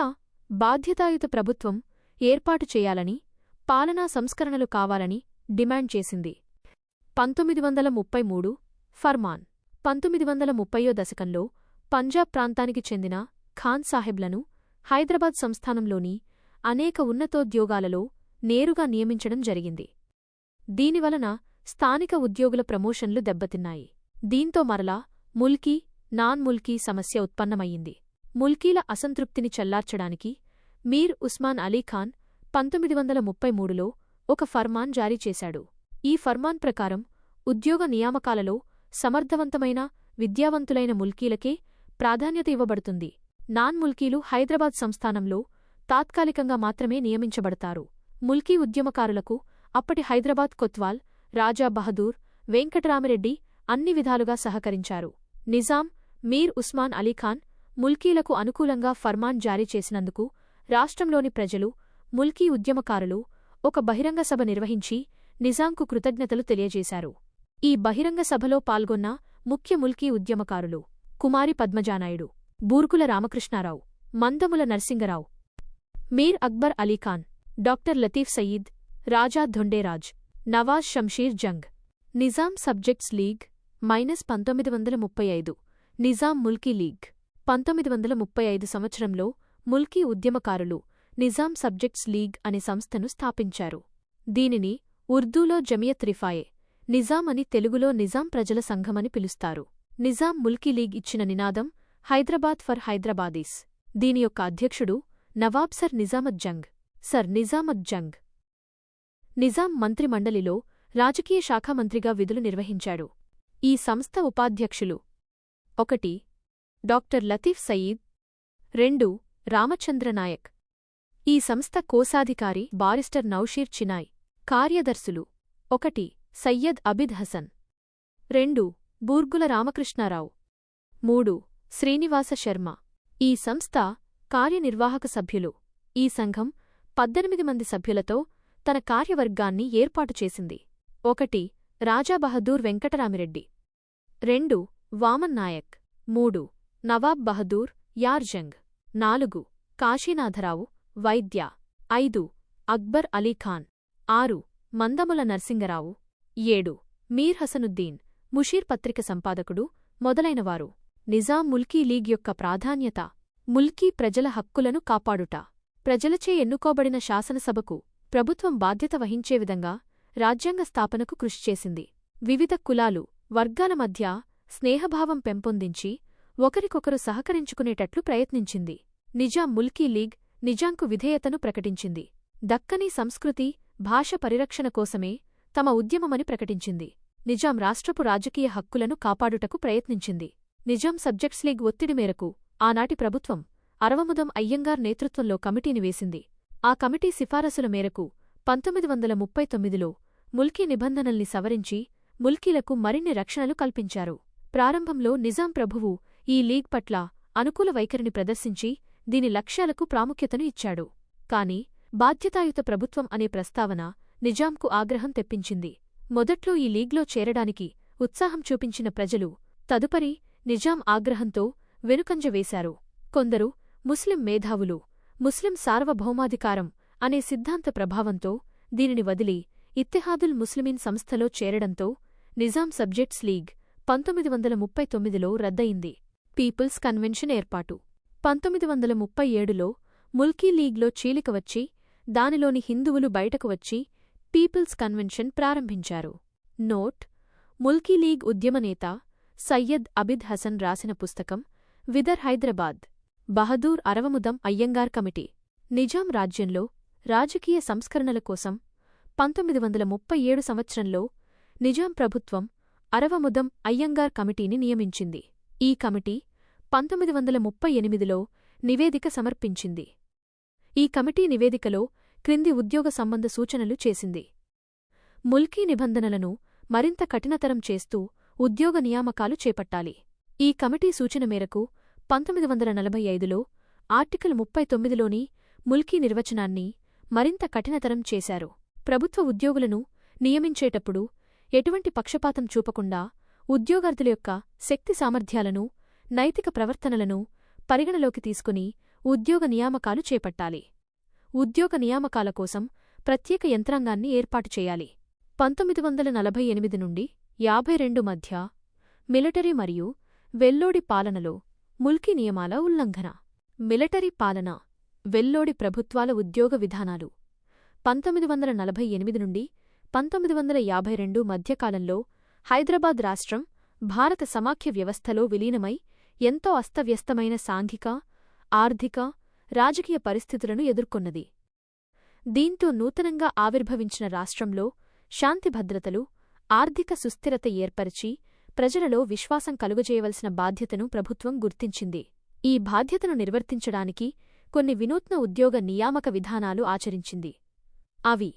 బాధ్యతాయుత ప్రభుత్వం ఏర్పాటు చేయాలని, పాలనా సంస్కరణలు కావాలని డిమాండ్ చేసింది. 1933 ఫర్మాన్ 1930వ దశకంలో పంజాబ్ ప్రాంతానికి చెందిన ఖాన్ సాహెబ్లను హైదరాబాద్ సంస్థానంలోని అనేక ఉన్నతోద్యోగాలలో నేరుగా నియమించడం జరిగింది. దీనివలన స్థానిక ఉద్యోగుల ప్రమోషన్లు దెబ్బతిన్నాయి. దీంతో మరలా ముల్కీ, నాన్ ముల్కీ సమస్య ఉత్పన్నమయ్యింది. ముల్కీల అసంతృప్తిని చల్లార్చడానికి మీర్ ఉస్మాన్ అలీఖాన్ 1933లో ఒక ఫర్మాన్ జారీ చేశాడు. ఈ ఫర్మాన్ ప్రకారం ఉద్యోగ నియామకాలలో సమర్థవంతమైన, విద్యావంతులైన ముల్కీలకే ప్రాధాన్యత ఇవ్వబడుతుంది. నాన్ ముల్కీలు హైదరాబాద్ సంస్థానంలో తాత్కాలికంగా మాత్రమే నియమించబడతారు. ముల్కీ ఉద్యమకారులకు అప్పటి హైదరాబాద్ కొత్వాల్, రాజా బహదూర్, వెంకటరామిరెడ్డి అన్ని విధాలుగా సహకరించారు. నిజాం, మీర్ ఉస్మాన్ అలీఖాన్ ముల్కీలకు అనుకూలంగా ఫర్మాన్ జారీ చేసినందుకు రాష్ట్రంలోని ప్రజలు, ముల్కీ ఉద్యమకారులు ఒక బహిరంగ సభ నిర్వహించి నిజాంకు కృతజ్ఞతలు తెలియజేశారు. ఈ బహిరంగ సభలో పాల్గొన్న ముఖ్య ముల్కీ ఉద్యమకారులు కుమారి పద్మజానాయుడు, బూర్గుల రామకృష్ణారావు, మందముల నర్సింగరావు, మీర్ అక్బర్ అలీఖాన్, డాక్టర్ లతీఫ్ సయీద్, రాజా ధొండేరాజ్, Nawaz Shamsher Jung. Nizam subjects league -1935 Nizam Mulki league 1935 సంవత్సరంలో ముల్కీ ఉద్యమకారులు నిజాం సబ్జెక్ట్స్ లీగ్ అనే సంస్థను స్థాపించారు. దీనిని ఉర్దూలో జమియత్ రిఫాయే నిజాం అని, తెలుగులో నిజాం ప్రజల సంఘమని పిలుస్తారు. నిజాం ముల్కీ లీగ్ ఇచ్చిన నినాదం హైదరాబాద్ ఫర్ హైదరాబాదీస్. దీని యొక్క అధ్యక్షుడు నవాబ్ సర్ నిజామత్ జంగ్. సర్ నిజామత్ జంగ్ నిజాం మంత్రిమండలిలో రాజకీయ శాఖ మంత్రిగా విధులు నిర్వహించాడు. ఈ సంస్థ ఉపాధ్యక్షులు 1 డాక్టర్ లతీఫ్ సయీద్, 2 రామచంద్రనాయక్. ఈ సంస్థ కోశాధికారి బారిస్టర్ నౌషీర్ చినాయ్. కార్యదర్శులు 1 సయ్యద్ అబిద్ హసన్, 2 బూర్గుల రామకృష్ణారావు, 3 శ్రీనివాస శర్మ. ఈ సంస్థ కార్యనిర్వాహక సభ్యులు. ఈ సంఘం 18 మంది సభ్యులతో తన కార్యవర్గాన్ని ఏర్పాటు చేసింది. 1 రాజా బహదూర్ వెంకటరామిరెడ్డి, 2 వామన్ నాయక్, 3 నవాబ్ బహదూర్ యార్జంగ్, 4 కాశీనాథరావు వైద్య, 5 అక్బర్ అలీఖాన్, 6 మందముల నర్సింగరావు, 7 మీర్ హసనుద్దీన్ ముషీర్ పత్రిక సంపాదకుడు మొదలైనవారు. నిజాం ముల్కీ లీగ్ యొక్క ప్రాధాన్యత. ముల్కీ ప్రజల హక్కులను కాపాడుట. ప్రజలచే ఎన్నుకోబడిన శాసనసభకు ప్రభుత్వం బాధ్యత వహించే విధంగా రాజ్యాంగ స్థాపనకు కృషి చేసింది. వివిధ కులాలు, వర్గాల మధ్య స్నేహభావం పెంపొందించి ఒకరికొకరు సహకరించుకునేటట్లు ప్రయత్నించింది. నిజాం ముల్కీ లీగ్ నిజాంకు విధేయతను ప్రకటించింది. దక్కనీ సంస్కృతి, భాష పరిరక్షణ కోసమే తమ ఉద్యమమని ప్రకటించింది. నిజాం రాష్ట్రపు రాజకీయ హక్కులను కాపాడుటకు ప్రయత్నించింది. నిజాం సబ్జెక్ట్స్ లీగ్ ఒత్తిడి మేరకు ఆనాటి ప్రభుత్వం అరవముదం అయ్యంగార్ నేతృత్వంలో కమిటీని వేసింది. ఆ కమిటీ సిఫారసుల మేరకు 1939లో ముల్కీ నిబంధనల్ని సవరించి ముల్కీలకు మరిన్ని రక్షణలు కల్పించారు. ప్రారంభంలో నిజాం ప్రభువు ఈ లీగ్ పట్ల అనుకూల వైఖరిని ప్రదర్శించి దీని లక్ష్యాలకు ప్రాముఖ్యతను ఇచ్చాడు. కాని బాధ్యతాయుత ప్రభుత్వం అనే ప్రస్తావన నిజాంకు ఆగ్రహం తెప్పించింది. మొదట్లో ఈ లీగ్లో చేరడానికి ఉత్సాహం చూపించిన ప్రజలు తదుపరి నిజాం ఆగ్రహంతో వెనుకంజ వేశారు. కొందరు ముస్లిం మేధావులు ముస్లిం సార్వభౌమాధికారం అనే సిద్ధాంత ప్రభావంతో దీనిని వదిలి ఇత్తెహాదుల్ ముస్లిమీన్ సంస్థలో చేరడంతో నిజాం సబ్జెక్ట్స్ లీగ్ 1939లో రద్దయింది. పీపుల్స్ కన్వెన్షన్ ఏర్పాటు. 1937లో ముల్కీ లీగ్లో చీలిక వచ్చి దానిలోని హిందువులు బయటకు వచ్చి పీపుల్స్ కన్వెన్షన్ ప్రారంభించారు. నోట్: ముల్కీ లీగ్ ఉద్యమనేత సయ్యద్ అబిద్ హసన్ రాసిన పుస్తకం విదర్ హైదరాబాద్. బహదూర్ అరవముదం అయ్యంగార్ కమిటీ. నిజాం రాజ్యంలో రాజకీయ సంస్కరణల కోసం 1937 సంవత్సరంలో నిజాం ప్రభుత్వం అరవముదం అయ్యంగార్ కమిటీని నియమించింది. ఈ కమిటీ 1938లో నివేదిక సమర్పించింది. ఈ కమిటీ నివేదికలో క్రింది ఉద్యోగ సంబంధ సూచనలు చేసింది. ముల్కీ నిబంధనలను మరింత కఠినతరం చేస్తూ ఉద్యోగ నియామకాలు చేపట్టాలి. ఈ కమిటీ సూచన మేరకు 1945లో ఆర్టికల్ 39లోని ముల్కీ నిర్వచనాన్ని మరింత కఠినతరం చేశారు. ప్రభుత్వ ఉద్యోగులను నియమించేటప్పుడు ఎటువంటి పక్షపాతం చూపకుండా ఉద్యోగార్థుల యొక్క శక్తి సామర్థ్యాలను, నైతిక ప్రవర్తనలను పరిగణలోకి తీసుకుని ఉద్యోగ నియామకాలు చేపట్టాలి. ఉద్యోగ నియామకాల కోసం ప్రత్యేక యంత్రాంగాన్ని ఏర్పాటు చేయాలి. 1948 నుండి 52 మధ్య మిలిటరీ మరియు వెల్లోడి పాలనలో ముల్కీ నియమాల ఉల్లంఘన. మిలిటరీ పాలన, వెల్లోడి ప్రభుత్వాల ఉద్యోగ విధానాలు. 1948 నుండి 1952 మధ్యకాలంలో హైదరాబాద్ రాష్ట్రం భారత సమాఖ్య వ్యవస్థలో విలీనమై ఎంతో అస్తవ్యస్తమైన సాంఘిక, ఆర్థిక, రాజకీయ పరిస్థితులను ఎదుర్కొన్నది. దీంతో నూతనంగా ఆవిర్భవించిన రాష్ట్రంలో శాంతి భద్రతలు, ఆర్థిక సుస్థిరత ఏర్పరిచి ప్రజలలో విశ్వాసం కలుగజేయవలసిన బాధ్యతను ప్రభుత్వం గుర్తించింది. ఈ బాధ్యతను నిర్వర్తించడానికి కొన్ని వినూత్న ఉద్యోగ నియామక విధానాలు ఆచరించింది. అవి: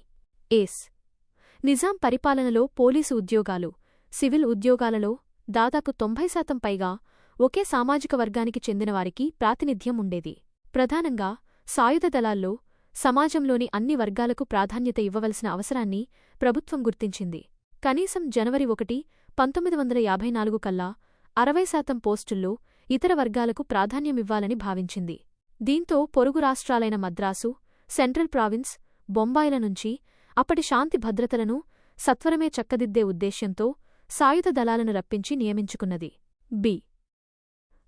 నిజాం పరిపాలనలో పోలీసు ఉద్యోగాలు, సివిల్ ఉద్యోగాలలో దాదాపు 90% పైగా ఒకే సామాజిక వర్గానికి చెందినవారికి ప్రాతినిధ్యం ఉండేది. ప్రధానంగా సాయుధ దళాల్లో సమాజంలోని అన్ని వర్గాలకు ప్రాధాన్యత ఇవ్వవలసిన అవసరాన్ని ప్రభుత్వం గుర్తించింది. కనీసం జనవరి 1, 1954 కల్లా 60% పోస్టుల్లో ఇతర వర్గాలకు ప్రాధాన్యమివ్వాలని భావించింది. దీంతో పొరుగు రాష్ట్రాలైన మద్రాసు, సెంట్రల్ ప్రావిన్స్, బొంబాయిల నుంచి అప్పటి శాంతి భద్రతలను సత్వరమే చక్కదిద్దే ఉద్దేశ్యంతో సాయుధ దళాలను రప్పించి నియమించుకున్నది.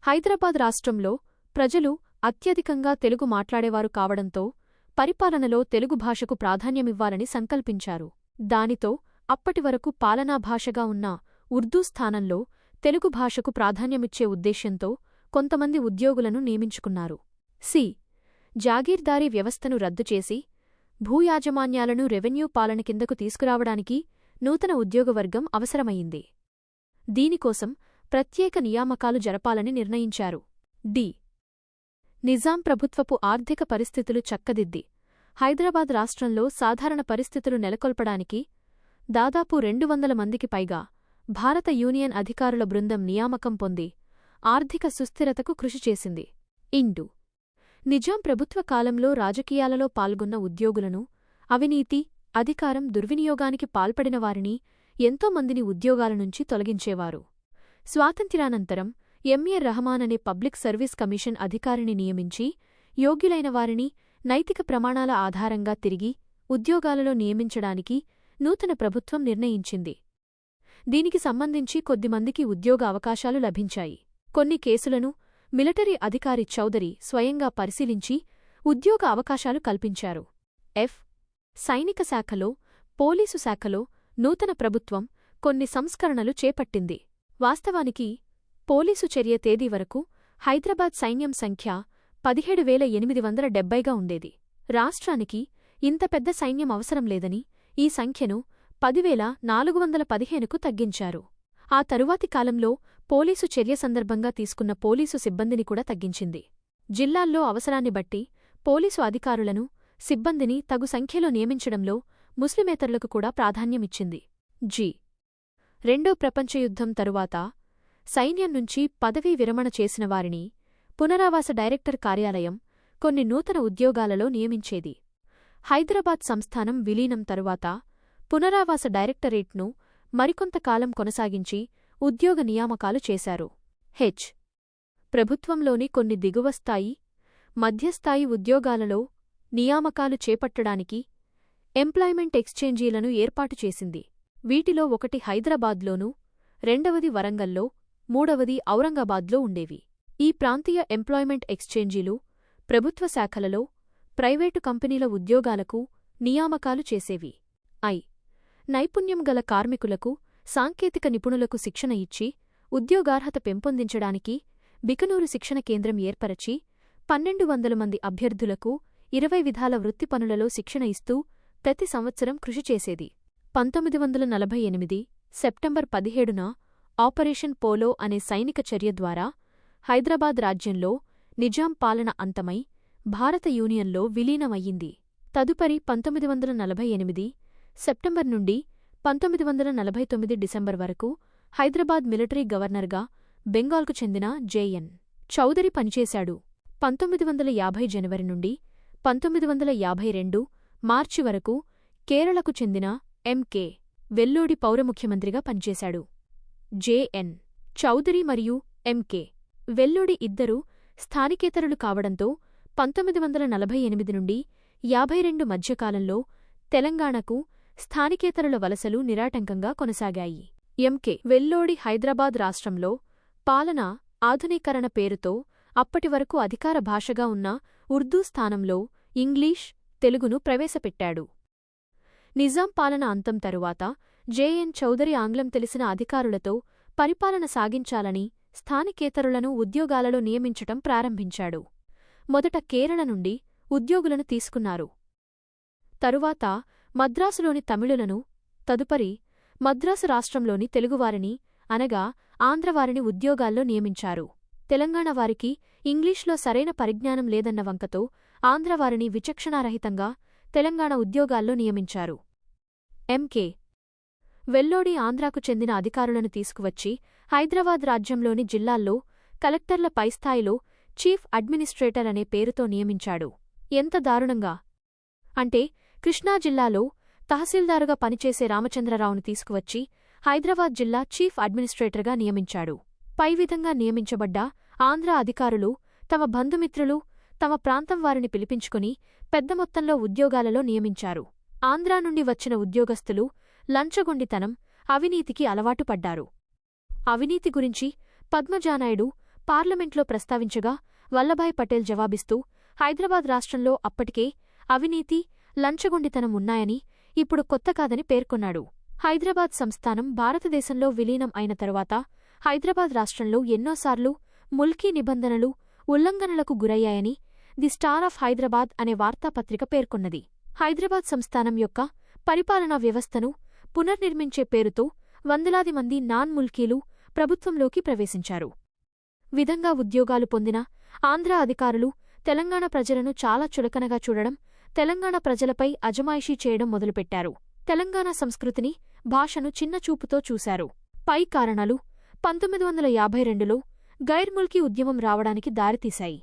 హైదరాబాద్ రాష్ట్రంలో ప్రజలు అత్యధికంగా తెలుగు మాట్లాడేవారు కావడంతో పరిపాలనలో తెలుగు భాషకు ప్రాధాన్యమివ్వాలని సంకల్పించారు. దానితో అప్పటివరకు పాలనాభాషగా ఉన్న ఉర్దూ స్థానంలో తెలుగు భాషకు ప్రాధాన్యమిచ్చే ఉద్దేశ్యంతో కొంతమంది ఉద్యోగులను నియమించుకున్నారు. జాగీర్దారీ వ్యవస్థను రద్దుచేసి భూయాజమాన్యాలను రెవెన్యూ పాలన కిందకు తీసుకురావడానికి నూతన ఉద్యోగవర్గం అవసరమయ్యింది. దీనికోసం ప్రత్యేక నియామకాలు జరపాలని నిర్ణయించారు. నిజాం ప్రభుత్వపు ఆర్థిక పరిస్థితులు చక్కదిద్ది హైదరాబాద్ రాష్ట్రంలో సాధారణ పరిస్థితులు నెలకొల్పడానికి దాదాపు 200 మందికి పైగా భారత యూనియన్ అధికారుల బృందం నియామకం పొంది ఆర్థిక సుస్థిరతకు కృషి చేసింది. నిజాం ప్రభుత్వ కాలంలో రాజకీయాలలో పాల్గొన్న ఉద్యోగులను అవినీతి, అధికారం దుర్వినియోగానికి పాల్పడిన వారిని ఎంతోమందిని ఉద్యోగాల నుంచి తొలగించేవారు. స్వాతంత్ర్యానంతరం ఎంఏ రహమాన్ అనే పబ్లిక్ సర్వీస్ కమిషన్ అధికారిని నియమించి యోగ్యులైన వారిని నైతిక ప్రమాణాల ఆధారంగా తిరిగి ఉద్యోగాలలో నియమించడానికి నూతన ప్రభుత్వం నిర్ణయించింది. దీనికి సంబంధించి కొద్దిమందికి ఉద్యోగ అవకాశాలు లభించాయి. కొన్ని కేసులను మిలిటరీ అధికారి చౌదరి స్వయంగా పరిశీలించి ఉద్యోగ అవకాశాలు కల్పించారు. సైనిక శాఖలో, పోలీసు శాఖలో నూతన ప్రభుత్వం కొన్ని సంస్కరణలు చేపట్టింది. వాస్తవానికి పోలీసు చర్య తేదీ వరకు హైదరాబాద్ సైన్యం సంఖ్య 17,870గా ఉండేది. రాష్ట్రానికి ఇంత పెద్ద సైన్యం అవసరం లేదని ఈ సంఖ్యను 10,415కు తగ్గించారు. ఆ తరువాతి కాలంలో పోలీసు చర్య సందర్భంగా తీసుకున్న పోలీసు సిబ్బందిని కూడా తగ్గించింది. జిల్లాల్లో అవసరాన్ని బట్టి పోలీసు అధికారులను, సిబ్బందిని తగు సంఖ్యలో నియమించడంలో ముస్లిమేతరులకు కూడా ప్రాధాన్యమిచ్చింది. రెండో ప్రపంచయుద్ధం తరువాత సైన్యం నుంచి పదవీ విరమణ చేసిన వారిని పునరావాస డైరెక్టర్ కార్యాలయం కొన్ని నూతన ఉద్యోగాలలో నియమించేది. హైదరాబాద్ సంస్థానం విలీనం తరువాత పునరావాస డైరెక్టరేట్ను మరికొంతకాలం కొనసాగించి ఉద్యోగ నియామకాలు చేశారు. ప్రభుత్వంలోని కొన్ని దిగువ స్థాయి, మధ్యస్థాయి ఉద్యోగాలలో నియామకాలు చేపట్టడానికి ఎంప్లాయ్మెంట్ ఎక్స్చేంజీలను ఏర్పాటు చేసింది. వీటిలో ఒకటి హైదరాబాద్లోనూ, రెండవది వరంగల్లో, మూడవది ఔరంగాబాద్లో ఉండేవి. ఈ ప్రాంతీయ ఎంప్లాయ్మెంట్ ఎక్స్చేంజీలు ప్రభుత్వ శాఖలలో, ప్రైవేటు కంపెనీల ఉద్యోగాలకు నియామకాలు చేసేవి. నైపుణ్యం గల కార్మికులకు, సాంకేతిక నిపుణులకు శిక్షణ ఇచ్చి ఉద్యోగార్హత పెంపొందించడానికి బికనూరు శిక్షణ కేంద్రం ఏర్పరచి 1,200 మంది అభ్యర్థులకు 20 విధాల వృత్తి పనులలో శిక్షణ ఇస్తూ ప్రతి సంవత్సరం కృషి చేసేది. 1948 సెప్టెంబర్ 17న ఆపరేషన్ పోలో అనే సైనిక చర్య ద్వారా హైదరాబాద్ రాజ్యంలో నిజాం పాలన అంతమై భారత యూనియన్లో విలీనమయ్యింది. తదుపరి 1948 సెప్టెంబర్ నుండి 1949 డిసెంబర్ వరకు హైదరాబాద్ మిలిటరీ గవర్నర్గా బెంగాల్కు చెందిన జె.ఎన్. చౌదరి పనిచేశాడు. 1950 జనవరి నుండి 1952 మార్చి వరకు కేరళకు చెందిన ఎం.కె. వెల్లోడి పౌరముఖ్యమంత్రిగా పనిచేశాడు. జె.ఎన్. చౌదరి మరియు ఎం.కె. వెల్లోడి ఇద్దరూ స్థానికేతరులు కావడంతో 1948 నుండి 52 మధ్యకాలంలో తెలంగాణకు స్థానికేతరుల వలసలు నిరాటంకంగా కొనసాగాయి. ఎం.కె. వెల్లోడి హైదరాబాద్ రాష్ట్రంలో పాలన ఆధునీకరణ పేరుతో అప్పటివరకు అధికార భాషగా ఉన్న ఉర్దూ స్థానంలో ఇంగ్లీష్, తెలుగును ప్రవేశపెట్టాడు. నిజాం పాలన అంతం తరువాత జె.ఎన్. చౌదరి ఆంగ్లం తెలిసిన అధికారులతో పరిపాలన సాగించాలని స్థానికేతరులను ఉద్యోగాలలో నియమించటం ప్రారంభించాడు. మొదట కేరళ నుండి ఉద్యోగులను తీసుకున్నారు. తరువాత మద్రాసులోని తమిళులను, తదుపరి మద్రాసు రాష్ట్రంలోని తెలుగువారిని అనగా ఆంధ్రవారిని ఉద్యోగాల్లో నియమించారు. తెలంగాణ వారికి ఇంగ్లీష్లో సరైన పరిజ్ఞానం లేదన్న వంకతో ఆంధ్రవారిని విచక్షణారహితంగా తెలంగాణ ఉద్యోగాల్లో నియమించారు. ఎం.కె. వెల్లోడి ఆంధ్రాకు చెందిన అధికారులను తీసుకువచ్చి హైదరాబాద్ రాజ్యంలోని జిల్లాల్లో కలెక్టర్ల పైస్థాయిలో చీఫ్ అడ్మినిస్ట్రేటర్ అనే పేరుతో నియమించాడు. ఎంత దారుణంగా అంటే కృష్ణా జిల్లాలో తహసీల్దారుగా పనిచేసే రామచంద్రరావును తీసుకువచ్చి హైదరాబాద్ జిల్లా చీఫ్ అడ్మినిస్ట్రేటర్గా నియమించాడు. పై విధంగా నియమించబడ్డ ఆంధ్ర అధికారులు తమ బంధుమిత్రులు, తమ ప్రాంతం వారిని పిలిపించుకుని పెద్ద మొత్తంలో ఉద్యోగాలలో నియమించారు. ఆంధ్రా నుండి వచ్చిన ఉద్యోగస్తులు లంచగొండితనం, అవినీతికి అలవాటు పడ్డారు. అవినీతి గురించి పద్మజానాయుడు పార్లమెంట్లో ప్రస్తావించగా వల్లభాయ్ పటేల్ జవాబిస్తూ హైదరాబాద్ రాష్ట్రంలో అప్పటికే అవినీతి, లంచగొండితనం ఉన్నాయని, ఇప్పుడు కొత్త కాదని పేర్కొన్నాడు. హైదరాబాద్ సంస్థానం భారతదేశంలో విలీనం అయిన తరువాత హైదరాబాద్ రాష్ట్రంలో ఎన్నోసార్లు ముల్కీ నిబంధనలు ఉల్లంఘనలకు గురయ్యాయని ది స్టార్ ఆఫ్ హైదరాబాద్ అనే వార్తాపత్రిక పేర్కొన్నది. హైదరాబాద్ సంస్థానం యొక్క పరిపాలనా వ్యవస్థను పునర్నిర్మించే పేరుతో వందలాది మంది నాన్ ముల్కీలు ప్రభుత్వంలోకి ప్రవేశించారు. విధంగా ఉద్యోగాలు పొందిన ఆంధ్ర అధికారులు తెలంగాణ ప్రజలను చాలా చులకనగా చూడడం, తెలంగాణ ప్రజలపై అజమాయిషీ చేయడం మొదలుపెట్టారు. తెలంగాణ సంస్కృతిని, భాషను చిన్నచూపుతో చూశారు. పై కారణాలు 1952లో గైర్ముల్కీ ఉద్యమం రావడానికి దారితీశాయి.